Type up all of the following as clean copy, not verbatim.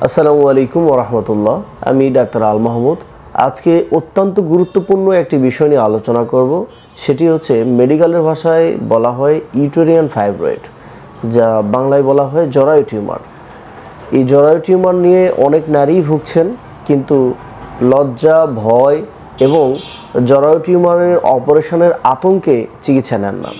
আসসালামু আলাইকুম ওয়া রাহমাতুল্লাহ। আমি ডাক্তার আল মাহমুদ। আজকে অত্যন্ত গুরুত্বপূর্ণ একটি বিষয় নিয়ে আলোচনা করব। সেটি হচ্ছে মেডিকেলের ভাষায় বলা হয় ইউটেরিয়ান ফাইব্রয়েড, যা বাংলায় বলা হয় জরায়ু টিউমার। এই জরায়ু টিউমার নিয়ে অনেক নারী ভুগছেন, কিন্তু লজ্জা, ভয় এবং জরায়ু টিউমারের অপারেশনের আতঙ্কে চিকিৎসা নেন না।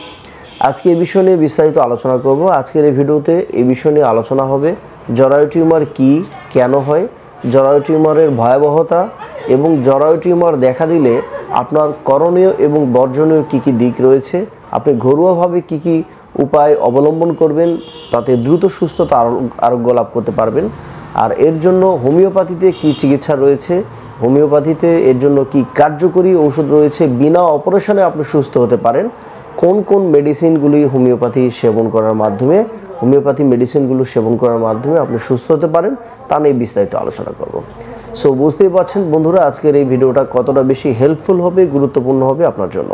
আজকে এই বিষয় নিয়ে বিস্তারিত আলোচনা করব। আজকের এই ভিডিওতে এই বিষয় নিয়ে আলোচনা হবে জরায়ু টিউমার কী, কেন হয়, জরায়ু টিউমারের ভয়াবহতা এবং জরায়ু টিউমার দেখা দিলে আপনার করণীয় এবং বর্জনীয় কী কী দিক রয়েছে, আপনি ঘরোয়াভাবে কী কী উপায় অবলম্বন করবেন তাতে দ্রুত সুস্থতা আরোগ্য লাভ করতে পারবেন। আর এর জন্য হোমিওপ্যাথিতে কী চিকিৎসা রয়েছে, হোমিওপ্যাথিতে এর জন্য কী কার্যকরী ঔষধ রয়েছে, বিনা অপারেশনে আপনি সুস্থ হতে পারেন, কোন কোন মেডিসিনগুলি হোমিওপ্যাথি মেডিসিনগুলো সেবন করার মাধ্যমে আপনি সুস্থ হতে পারেন, তা নিয়ে বিস্তারিত আলোচনা করব। সো বুঝতেই পারছেন বন্ধুরা, আজকের এই ভিডিওটা কতটা বেশি হেল্পফুল হবে, গুরুত্বপূর্ণ হবে আপনার জন্য।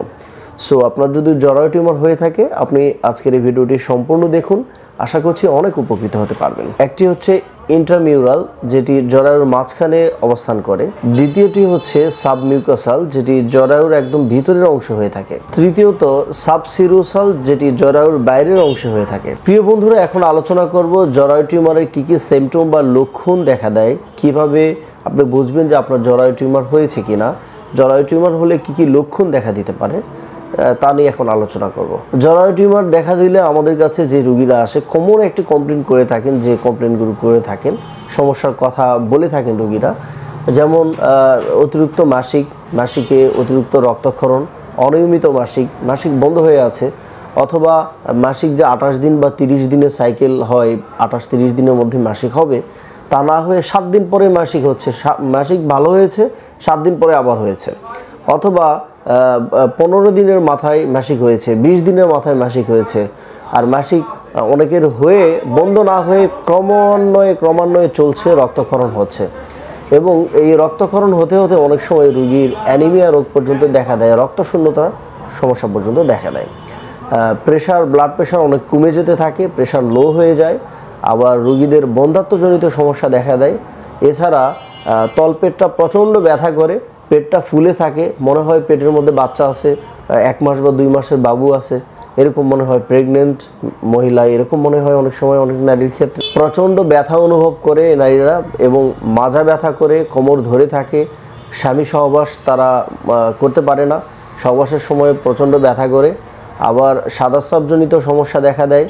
সো আপনার যদি জরায়ু টিউমার হয়ে থাকে, আপনি আজকের এই ভিডিওটি সম্পূর্ণ দেখুন, আশা করছি অনেক উপকৃত হতে পারবেন। একটি হচ্ছে ইন্ট্রামিউরাল, যেটি জরায়ুর মাঝখানে অবস্থান করে। দ্বিতীয়টি হচ্ছে সাবমিউকাসাল, যেটি জরায়ুর একদম ভিতরের অংশ হয়ে থাকে। তৃতীয়ত সাবসিরোসাল, যেটি জরায়ুর বাইরের অংশ হয়ে থাকে। প্রিয় বন্ধুরা, এখন আলোচনা করব জরায়ু টিউমারের কী কী সিমটম বা লক্ষণ দেখা দেয়, কিভাবে আপনি বুঝবেন যে আপনার জরায়ু টিউমার হয়েছে কিনা, জরায়ু টিউমার হলে কী কী লক্ষণ দেখা দিতে পারে তা নিয়ে এখন আলোচনা করব। জরায়ু টিউমার দেখা দিলে আমাদের কাছে যে রোগীরা আসে, কমন একটি কমপ্লেন করে থাকেন, যে কমপ্লেনগুলো করে থাকেন, সমস্যার কথা বলে থাকেন রোগীরা, যেমন অতিরিক্ত মাসিকে অতিরিক্ত রক্তক্ষরণ, অনিয়মিত মাসিক বন্ধ হয়ে আছে, অথবা মাসিক যে 28 দিন বা 30 দিনের সাইকেল হয়, 28-30 দিনের মধ্যে মাসিক হবে, তা না হয়ে 7 দিন পরে মাসিক হচ্ছে, মাসিক ভালো হয়েছে 7 দিন পরে আবার হয়েছে, অথবা 15 দিনের মাথায় মাসিক হয়েছে, 20 দিনের মাথায় মাসিক হয়েছে। আর মাসিক অনেকের হয়ে বন্ধ না হয়ে ক্রমান্বয়ে চলছে, রক্তক্ষরণ হচ্ছে, এবং এই রক্তক্ষরণ হতে হতে অনেক সময় রোগীর অ্যানিমিয়া রোগ পর্যন্ত দেখা দেয়, রক্তশূন্যতা সমস্যা পর্যন্ত দেখা দেয়। ব্লাড প্রেশার অনেক কমে যেতে থাকে, প্রেশার লো হয়ে যায়, আবার রোগীদের বন্ধ্যাত্বজনিত সমস্যা দেখা দেয়। এছাড়া তলপেটটা প্রচণ্ড ব্যথা করে, পেটটা ফুলে থাকে, মনে হয় পেটের মধ্যে বাচ্চা আছে, 1 মাস বা 2 মাসের বাবু আছে, এরকম মনে হয়, প্রেগনেন্ট মহিলা এরকম মনে হয় অনেক সময়। অনেক নারীর ক্ষেত্রে প্রচণ্ড ব্যথা অনুভব করে নারীরা, এবং মাজা ব্যথা করে, কোমর ধরে থাকে, স্বামী সহবাস তারা করতে পারে না, সহবাসের সময় প্রচণ্ড ব্যথা করে, আবার সাদাস্রাবজনিত সমস্যা দেখা দেয়।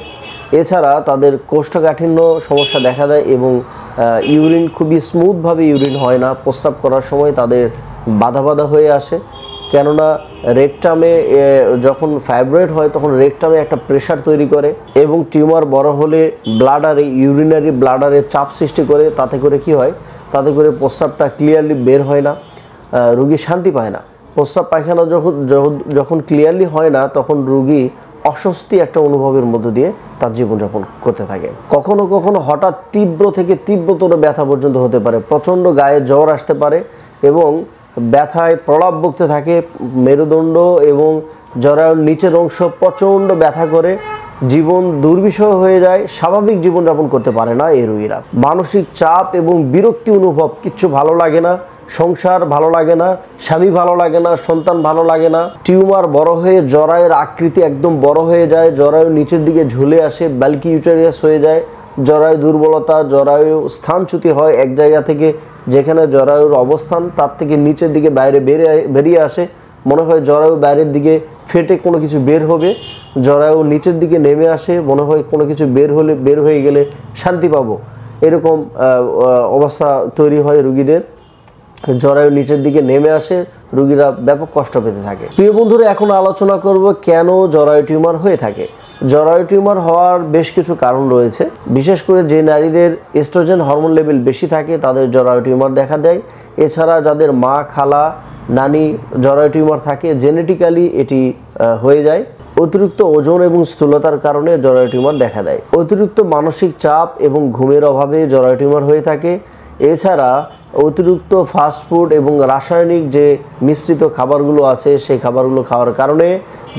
এছাড়া তাদের কোষ্ঠকাঠিন্য সমস্যা দেখা দেয়, এবং ইউরিন খুবই স্মুথভাবে ইউরিন হয় না, প্রস্রাব করার সময় তাদের বাধা হয়ে আসে, কেননা রেকটামে যখন ফাইব্রয়েড হয় তখন রেকটামে একটা প্রেশার তৈরি করে, এবং টিউমার বড় হলে ইউরিনারি ব্লাডারে চাপ সৃষ্টি করে, তাতে করে কি হয়, তাতে করে প্রস্রাবটা ক্লিয়ারলি বের হয় না, রোগী শান্তি পায় না। প্রস্রাব পায়খানা যখন ক্লিয়ারলি হয় না, তখন রোগী অস্বস্তি একটা অনুভবের মধ্য দিয়ে তার জীবনযাপন করতে থাকে। কখনো কখনো হঠাৎ তীব্র থেকে তীব্রতর ব্যথা পর্যন্ত হতে পারে, প্রচণ্ড গায়ে জ্বর আসতে পারে, এবং ব্যথায় প্রলাপ বকতে থাকে, মেরুদণ্ড এবং জরায়ুর নিচের অংশ প্রচণ্ড ব্যথা করে, জীবন দুর্বিষহ হয়ে যায়, স্বাভাবিক জীবনযাপন করতে পারে না এই রোগীরা। মানসিক চাপ এবং বিরক্তি অনুভব, কিচ্ছু ভালো লাগে না, সংসার ভালো লাগে না, স্বামী ভালো লাগে না, সন্তান ভালো লাগে না। টিউমার বড় হয়ে জরায়ুর আকৃতি একদম বড় হয়ে যায়, জরায়ু নিচের দিকে ঝুলে আসে, বাল্কি ইউটেরিয়াস হয়ে যায়, জরায়ু দুর্বলতা, জরায়ু স্থানচ্যুতি হয়, এক জায়গা থেকে যেখানে জরায়ুর অবস্থান তার থেকে নিচের দিকে বেরিয়ে আসে, মনে হয় জরায়ু বাইরের দিকে ফেটে কোনো কিছু বের হবে, জরায়ু নিচের দিকে নেমে আসে, মনে হয় কোনো কিছু বের হয়ে গেলে শান্তি পাবো, এরকম অবস্থা তৈরি হয় রোগীদের। জরায়ু নিচের দিকে নেমে আসে, রোগীরা ব্যাপক কষ্ট পেতে থাকে। প্রিয় বন্ধুরা, এখন আলোচনা করব কেন জরায়ু টিউমার হয়ে থাকে। জরায়ু টিউমার হওয়ার বেশ কিছু কারণ রয়েছে, বিশেষ করে যে নারীদের এস্ট্রোজেন হরমোন লেভেল বেশি থাকে তাদের জরায়ু টিউমার দেখা দেয়। এছাড়া যাদের মা, খালা, নানি জরায়ু টিউমার থাকে, জেনেটিক্যালি এটি হয়ে যায়। অতিরিক্ত ওজন এবং স্থূলতার কারণে জরায়ু টিউমার দেখা দেয়। অতিরিক্ত মানসিক চাপ এবং ঘুমের অভাবে জরায়ু টিউমার হয়ে থাকে। এছাড়া অতিরিক্ত ফাস্টফুড এবং রাসায়নিক যে মিশ্রিত খাবারগুলো আছে, সেই খাবারগুলো খাওয়ার কারণে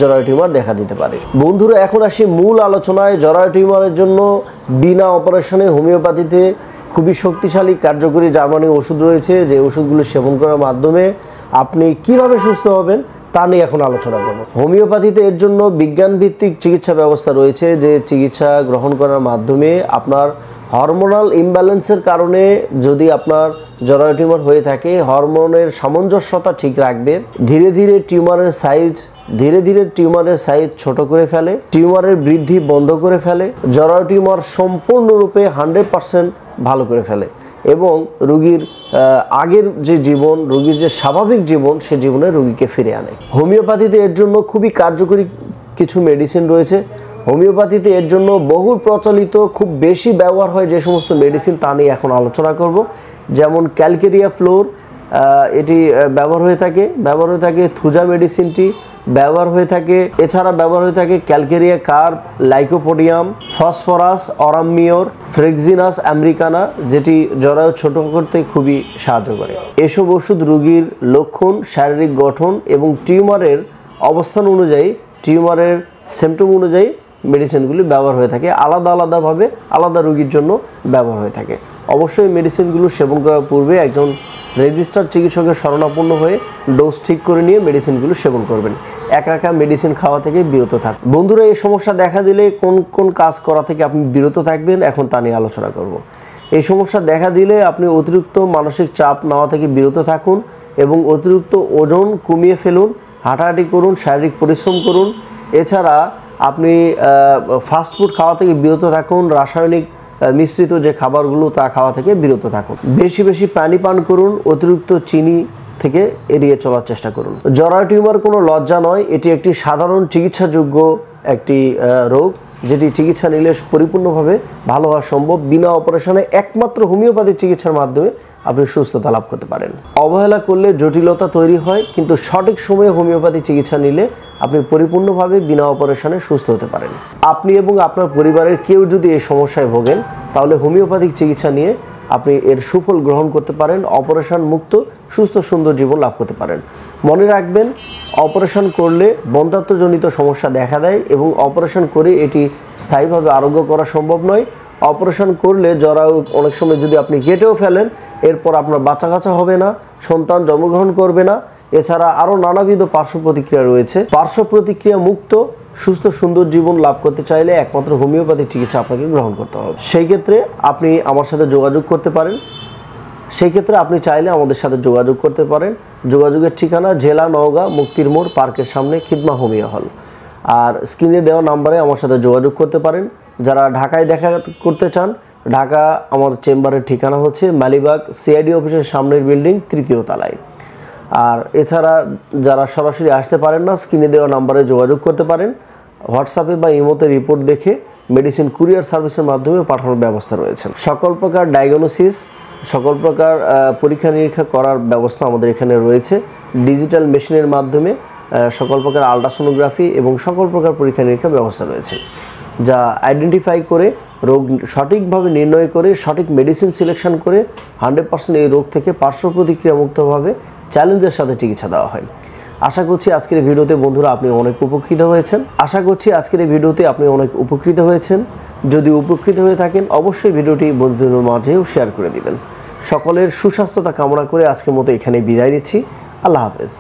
জরায়ু টিউমার দেখা দিতে পারে। বন্ধুরা, এখন আসি মূল আলোচনায়। জরায়ু টিউমারের জন্য বিনা অপারেশনে হোমিওপ্যাথিতে খুবই শক্তিশালী কার্যকরী জার্মানি ওষুধ রয়েছে, যে ওষুধগুলো সেবন করার মাধ্যমে আপনি কিভাবে সুস্থ হবেন তা নিয়ে এখন আলোচনা করব। হোমিওপ্যাথিতে এর জন্য বিজ্ঞানভিত্তিক চিকিৎসা ব্যবস্থা রয়েছে, যে চিকিৎসা গ্রহণ করার মাধ্যমে আপনার হরমোনাল ইমব্যালেন্সের কারণে যদি আপনার জরায়ু টিউমার হয়ে থাকে, হরমোনের সামঞ্জস্যতা ঠিক রাখবে, ধীরে ধীরে টিউমারের সাইজ ছোট করে ফেলে, টিউমারের বৃদ্ধি বন্ধ করে ফেলে, জরায়ু টিউমার সম্পূর্ণরূপে 100% ভালো করে ফেলে এবং রোগীর আগের যে জীবন, রোগীর যে স্বাভাবিক জীবন, সে জীবনে রোগীকে ফিরে আনে। হোমিওপ্যাথিতে এর জন্য খুবই কার্যকরী কিছু মেডিসিন রয়েছে। হোমিওপ্যাথিতে এর জন্য বহুল প্রচলিত, খুব বেশি ব্যবহার হয় যে সমস্ত মেডিসিন তা নিয়ে এখন আলোচনা করব। যেমন ক্যালকেরিয়া ফ্লোর, এটি ব্যবহার হয়ে থাকে থুজা মেডিসিনটি ব্যবহার হয়ে থাকে, এছাড়া ব্যবহার হয়ে থাকে ক্যালকেরিয়া কার্ব, লাইকোপোডিয়াম, ফসফরাস, অরামিওর, ফ্রেক্সিনাস আমেরিকানা, যেটি জরায়ু ছোট করতে খুবই সাহায্য করে। এসব ওষুধ রোগীর লক্ষণ, শারীরিক গঠন এবং টিউমারের অবস্থান অনুযায়ী, টিউমারের সিমটম অনুযায়ী মেডিসিনগুলি ব্যবহার হয়ে থাকে, আলাদাভাবে আলাদা রোগীর জন্য ব্যবহার হয়ে থাকে। অবশ্যই মেডিসিনগুলো সেবন করার পূর্বে একজন রেজিস্টার্ড চিকিৎসকের শরণাপন্ন হয়ে ডোজ ঠিক করে নিয়ে মেডিসিনগুলো সেবন করবেন। একা মেডিসিন খাওয়া থেকে বিরত থাকবেন। বন্ধুরা, এই সমস্যা দেখা দিলে কোন কাজ করা থেকে আপনি বিরত থাকবেন এখন তা নিয়ে আলোচনা করব। এই সমস্যা দেখা দিলে আপনি অতিরিক্ত মানসিক চাপ নেওয়া থেকে বিরত থাকুন এবং অতিরিক্ত ওজন কমিয়ে ফেলুন, হাঁটাহাঁটি করুন, শারীরিক পরিশ্রম করুন। এছাড়া আপনি ফাস্টফুড খাওয়া থেকে বিরত থাকুন, রাসায়নিক মিশ্রিত যে খাবারগুলো তা খাওয়া থেকে বিরত থাকুন। বেশি পানি পান করুন, অতিরিক্ত চিনি থেকে এড়িয়ে চলার চেষ্টা করুন। জরায়ু টিউমার কোনো লজ্জা নয়, এটি একটি সাধারণ চিকিৎসাযোগ্য একটি রোগ, যেটি চিকিৎসা নিলে পরিপূর্ণভাবে ভালো হওয়া সম্ভব। বিনা অপারেশনে একমাত্র হোমিওপ্যাথি চিকিৎসার মাধ্যমে আপনি সুস্থতা লাভ করতে পারেন। অবহেলা করলে জটিলতা তৈরি হয়, কিন্তু সঠিক সময়ে হোমিওপ্যাথি চিকিৎসা নিলে আপনি পরিপূর্ণভাবে বিনা অপারেশনে সুস্থ হতে পারেন। আপনি এবং আপনার পরিবারের কেউ যদি এই সমস্যায় ভোগেন, তাহলে হোমিওপ্যাথিক চিকিৎসা নিয়ে আপনি এর সুফল গ্রহণ করতে পারেন, অপারেশন মুক্ত সুস্থ সুন্দর জীবন লাভ করতে পারেন। মনে রাখবেন, অপারেশন করলে বন্ধ্যাত্বজনিত সমস্যা দেখা দেয় এবং অপারেশন করে এটি স্থায়ীভাবে আরোগ্য করা সম্ভব নয়। অপারেশন করলে জরায়ু অনেক সময় যদি আপনি কেটেও ফেলেন, এরপর আপনার বাচ্চা কাচ্চা হবে না, সন্তান জন্মগ্রহণ করবে না। এছাড়া আরও নানাবিধ পার্শ্ব প্রতিক্রিয়া রয়েছে। পার্শ্ব প্রতিক্রিয়া মুক্ত সুস্থ সুন্দর জীবন লাভ করতে চাইলে একমাত্র হোমিওপ্যাথি চিকিৎসা আপনাকে গ্রহণ করতে হবে। সেই ক্ষেত্রে আপনি আমার সাথে যোগাযোগ করতে পারেন। যোগাযোগের ঠিকানা জেলা নওগাঁ, মুক্তির মোড়, পার্কের সামনে, খিদমা হোমিও হল। আর স্ক্রিনে দেওয়া নাম্বারে আমার সাথে যোগাযোগ করতে পারেন। যারা ঢাকায় দেখা করতে চান, ঢাকা আমার চেম্বারের ঠিকানা হচ্ছে মালিবাগ সিআইডি অফিসের সামনের বিল্ডিং, 3য় তলায়। আর এছাড়া যারা সরাসরি আসতে পারেন না, স্ক্রিনে দেওয়া নাম্বারে যোগাযোগ করতে পারেন। হোয়াটসঅ্যাপে বা ইমোতে রিপোর্ট দেখে মেডিসিন কুরিয়ার সার্ভিসের মাধ্যমে পাঠানোর ব্যবস্থা রয়েছে। সকল প্রকার ডায়াগনোসিস, সকল প্রকার পরীক্ষা নিরীক্ষা করার ব্যবস্থা আমাদের এখানে রয়েছে। ডিজিটাল মেশিনের মাধ্যমে সকল প্রকার আলট্রাসোনোগ্রাফি এবং সকল প্রকার পরীক্ষা নিরীক্ষার ব্যবস্থা রয়েছে, যা আইডেন্টিফাই করে রোগ সঠিকভাবে নির্ণয় করে সঠিক মেডিসিন সিলেকশন করে 100% এই রোগ থেকে পার্শ্ব প্রতিক্রিয়া মুক্তভাবে চ্যালেঞ্জের সাথে চিকিৎসা দেওয়া হয়। আশা করছি আজকের এই ভিডিওতে বন্ধুরা আপনি অনেক উপকৃত হয়েছেন। যদি উপকৃত হয়ে থাকেন, অবশ্যই ভিডিওটি বন্ধুদের মাঝেও শেয়ার করে দিবেন। সকলের সুস্বাস্থ্যতা কামনা করে আজকের মতো এখানে বিদায় নিচ্ছি। আল্লাহ হাফেজ।